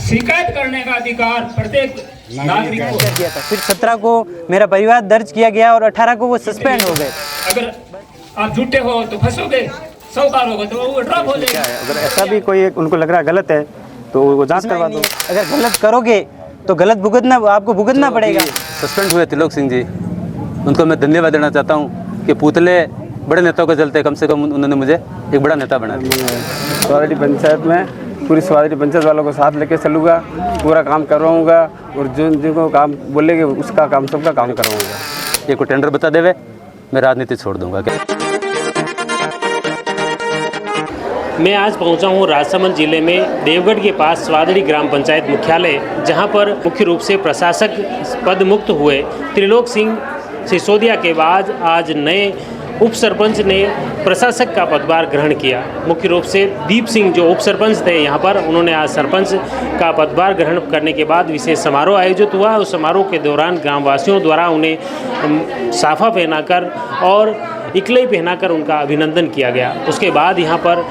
शिकायत करने का अधिकार प्रत्येक नागरिक को दिया था। फिर 17 को मेरा परिवार दर्ज किया गया और 18 को वो सस्पेंड हो गए। अगर आप झूठे हो तो फंसोगे, सौकार होगा तो वो ड्रॉप हो जाएगा। अगर ऐसा भी कोई उनको लग रहा है गलत है तो वो जांच करवा दो। अगर गलत करोगे तो गलत भुगतना, आपको भुगतना पड़ेगा। सस्पेंड हुए त्रिलोक सिंह जी, उनको मैं धन्यवाद देना चाहता हूँ कि पुतले बड़े नेताओं के चलते कम से कम उन्होंने मुझे एक बड़ा नेता बना दिया। स्वादिष्ट पंचायत में पूरी स्वादिष्ट पंचायत वालों को साथ लेके चलूँगा, पूरा काम करवाऊँगा और जिनको काम बोलेंगे उसका काम, सबका काम करवाऊँगा। ये कोई टेंडर बता देवे, मैं राजनीति छोड़ दूंगा। मैं आज पहुंचा हूं राजसमंद जिले में देवगढ़ के पास स्वादड़ी ग्राम पंचायत मुख्यालय, जहां पर मुख्य रूप से प्रशासक पद मुक्त हुए त्रिलोक सिंह सिसोदिया के बाद आज नए उप सरपंच ने प्रशासक का पदभार ग्रहण किया। मुख्य रूप से दीप सिंह जो उप सरपंच थे यहाँ पर, उन्होंने आज सरपंच का पदभार ग्रहण करने के बाद विशेष समारोह आयोजित हुआ। उस समारोह के दौरान ग्रामवासियों द्वारा उन्हें साफा पहनाकर और इकलई पहनाकर उनका अभिनंदन किया गया। उसके बाद यहाँ पर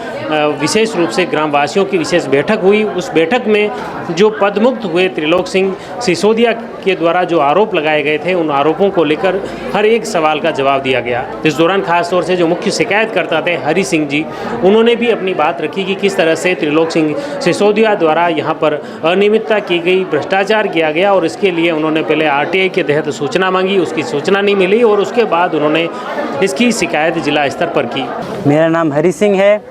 विशेष रूप से ग्रामवासियों की विशेष बैठक हुई। उस बैठक में जो पदमुक्त हुए त्रिलोक सिंह सिसोदिया के द्वारा जो आरोप लगाए गए थे, उन आरोपों को लेकर हर एक सवाल का जवाब दिया गया। इस दौरान खास तौर से जो मुख्य शिकायतकर्ता थे हरि सिंह जी, उन्होंने भी अपनी बात रखी कि किस तरह से त्रिलोक सिंह सिसोदिया द्वारा यहाँ पर अनियमितता की गई, भ्रष्टाचार किया गया और इसके लिए उन्होंने पहले RTI के तहत सूचना मांगी, उसकी सूचना नहीं मिली और उसके बाद उन्होंने इसकी शिकायत जिला स्तर पर की। मेरा नाम हरि सिंह है,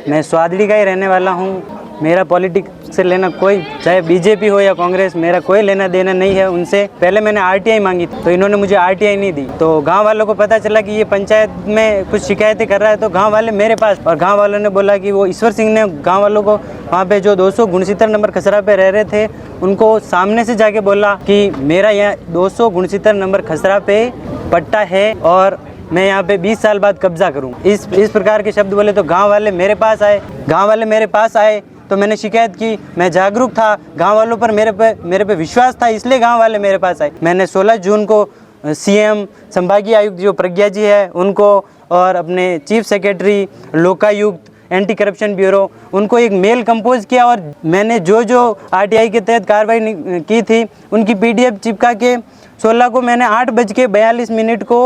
मैं स्वादड़ी का ही रहने वाला हूँ। मेरा पॉलिटिक्स से लेना कोई, चाहे बीजेपी हो या कांग्रेस, मेरा कोई लेना देना नहीं है उनसे। पहले मैंने RTI मांगी थी तो इन्होंने मुझे RTI नहीं दी। तो गांव वालों को पता चला कि ये पंचायत में कुछ शिकायतें कर रहा है, तो गांव वाले मेरे पास, और गांव वालों ने बोला कि वो ईश्वर सिंह ने गांव वालों को वहाँ पे जो 269 नंबर खसरा पे रह रहे थे, उनको सामने से जाके बोला कि मेरा यहाँ 269 नंबर खसरा पे पट्टा है और मैं यहाँ पे 20 साल बाद कब्जा करूँ। इस प्रकार के शब्द बोले तो गांव वाले मेरे पास आए तो मैंने शिकायत की। मैं जागरूक था, गांव वालों पर मेरे पे विश्वास था, इसलिए गांव वाले मेरे पास आए। मैंने 16 जून को CM, संभागीय आयुक्त जो प्रज्ञा जी है उनको, और अपने chief secretary, Lokayukta, anti corruption bureau, उनको एक मेल कंपोज किया और मैंने जो RTI के तहत कार्रवाई की थी उनकी PDF चिपका के 16 को मैंने 8:42 को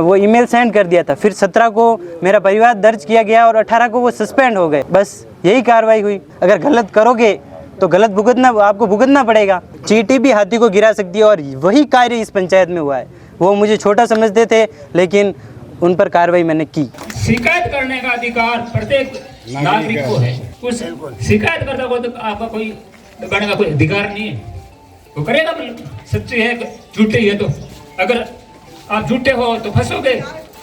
वो ईमेल सेंड कर दिया था। फिर 17 को मेरा परिवार दर्ज किया गया और 18 को वो सस्पेंड हो गए। बस यही कार्रवाई हुई। अगर गलत करोगे तो गलत भुगतना, आपको भुगतना पड़ेगा। चींटी भी हाथी को गिरा सकती है और वही कार्य इस पंचायत में हुआ है। वो मुझे छोटा समझते थे लेकिन उन पर कार्रवाई मैंने की। शिकायत करने का अधिकार प्रत्येक नागरिक को है। उस शिकायत करता को तो आपका कोई करने का कोई अधिकार नहीं है, वो करेगा। सच्ची है, झूठी है, तो अगर आप झूठे हो तो फंसोगे,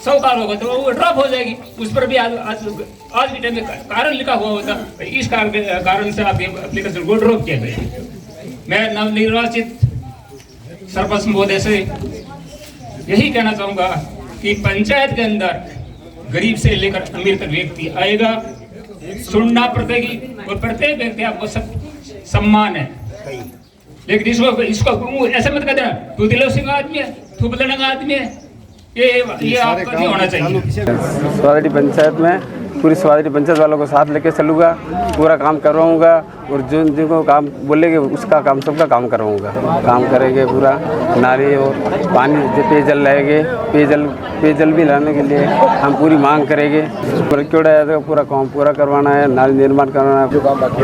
सौकार होगा तो वो ड्रॉप हो जाएगी। उस पर भी आज के टाइम में कारण लिखा हुआ होता, इस कारण से आप एप्लीकेशन को ड्रॉप किया गया। मैं नवनिर्वाचित सरपंच महोदय से यही कहना चाहूँगा कि पंचायत के अंदर गरीब से लेकर अमीर तक व्यक्ति आएगा, सुनना पड़ेगी और प्रत्येक व्यक्ति आपको सब सम्मान है। लेकिन इसको ऐसा मत कर देना तू त्रिलोक सिंह आदमी है, तू बदलने का आदमी है, ये आपका नहीं होना चाहिए। स्वादिष्ट पंचायत में पूरी स्वादिष्ट पंचायत वालों को साथ लेके चलूँगा, पूरा काम करवाऊँगा और जिनको काम बोलेंगे उसका काम, सबका काम करवाऊँगा। काम करेंगे पूरा, नाली और पानी, पेयजल लाएंगे, पेयजल भी लाने के लिए हम पूरी मांग करेंगे। तो पूरा काम पूरा करवाना है, नाली निर्माण करवाना है,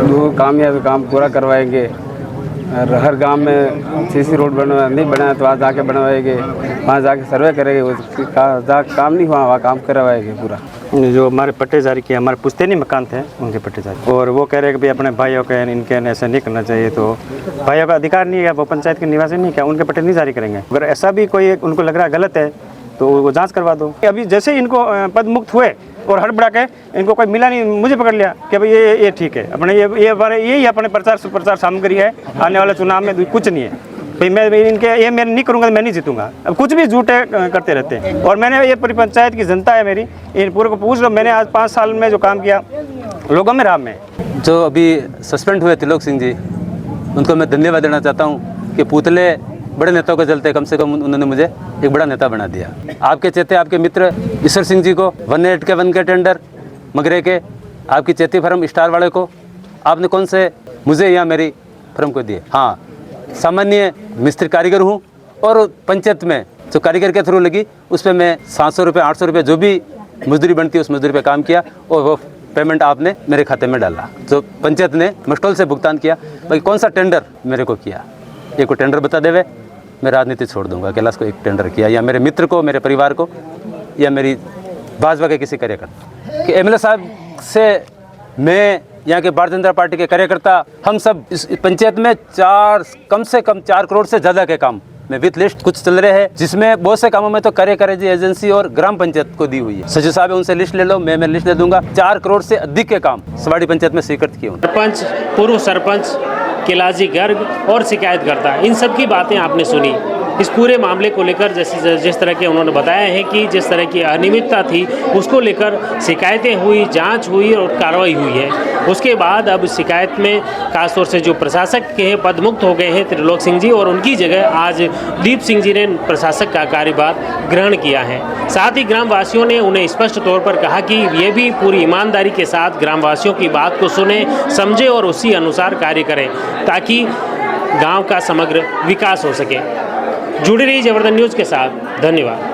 जो काम है तो काम पूरा करवाएंगे। और हर गांव में CC रोड नहीं बना है तो वहाँ जाके बनवाएंगे, वहाँ जाके सर्वे करेंगे, जहाँ काम नहीं हुआ वहाँ काम करवाएंगे पूरा। जो हमारे पट्टे जारी किए, हमारे पुश्तैनी मकान थे उनके पट्टे जारी, और वो कह रहे हैं कि भाई अपने भाइयों के इनके ऐसा नहीं करना चाहिए। तो भाइयों का अधिकार नहीं है, वो पंचायत के निवासी नहीं, क्या उनके पट्टे नहीं जारी करेंगे? अगर ऐसा भी कोई उनको लग रहा है गलत है तो वो जांच करवा दो। अभी जैसे ही इनको पद मुक्त हुए और हड़बड़ा के इनको कोई मिला नहीं, मुझे पकड़ लिया कि भाई ये ठीक है, अपने यही अपने प्रचार सामग्री है, आने वाले चुनाव में कुछ नहीं है भाई। मैं मैं नहीं करूँगा, मैं नहीं जीतूंगा। अब कुछ भी झूठे करते रहते हैं। और मैंने ये पूरी पंचायत की जनता है मेरी, इन पूरे को पूछ लो, मैंने आज 5 साल में जो काम किया लोगों में राम में। जो अभी सस्पेंड हुए त्रिलोक सिंह जी, उनको मैं धन्यवाद देना चाहता हूँ कि पुतले बड़े नेताओं के चलते कम से कम उन्होंने मुझे एक बड़ा नेता बना दिया। आपके चेते आपके मित्र ईश्वर सिंह जी को 1 के टेंडर मगरे के, आपकी चेती फर्म स्टार वाले को, आपने कौन से मुझे या मेरी फर्म को दिए। हाँ, सामान्य मिस्त्री कारीगर हूँ और पंचायत में जो कारीगर के थ्रू लगी उस पर मैं 700 रुपये 800 रुपये जो भी मजदूरी बनती है उस मजदूरी पे काम किया और वो पेमेंट आपने मेरे खाते में डाला, जो पंचायत ने मस्टोल से भुगतान किया। बाकी कौन सा टेंडर मेरे को किया, ये को टेंडर बता देवे, मैं राजनीति छोड़ दूंगा। कैलाश को एक टेंडर किया या मेरे मित्र को, मेरे परिवार को, या मेरी भाजपा के किसी कार्यकर्ता कि एमएलए साहब से मैं यहाँ के भारतीय जनता पार्टी के कार्यकर्ता हम सब इस पंचायत में कम से कम 4 करोड़ से ज़्यादा के काम में विथ लिस्ट कुछ चल रहे हैं, जिसमें बहुत से कामों में तो कार्यकारी एजेंसी और ग्राम पंचायत को दी हुई है। सचिव साहब है, उनसे लिस्ट ले लो, मैं लिस्ट दे दूंगा। 4 करोड़ से अधिक के काम सवाड़ी पंचायत में स्वीकृत किए। सरपंच, पूर्व सरपंच, कैलाशी गर्ग और शिकायतकर्ता, इन सब की बातें आपने सुनी। इस पूरे मामले को लेकर जिस तरह के उन्होंने बताया है कि जिस तरह की अनियमितता थी उसको लेकर शिकायतें हुई, जांच हुई और कार्रवाई हुई है। उसके बाद अब शिकायत में खासतौर से जो प्रशासक के पदमुक्त हो गए हैं त्रिलोक सिंह जी, और उनकी जगह आज दीप सिंह जी ने प्रशासक का कार्यभार ग्रहण किया है। साथ ही ग्रामवासियों ने उन्हें स्पष्ट तौर पर कहा कि ये भी पूरी ईमानदारी के साथ ग्रामवासियों की बात को सुने, समझे और उसी अनुसार कार्य करें ताकि गांव का समग्र विकास हो सके। जुड़ी रही जबरदस्त न्यूज़ के साथ, धन्यवाद।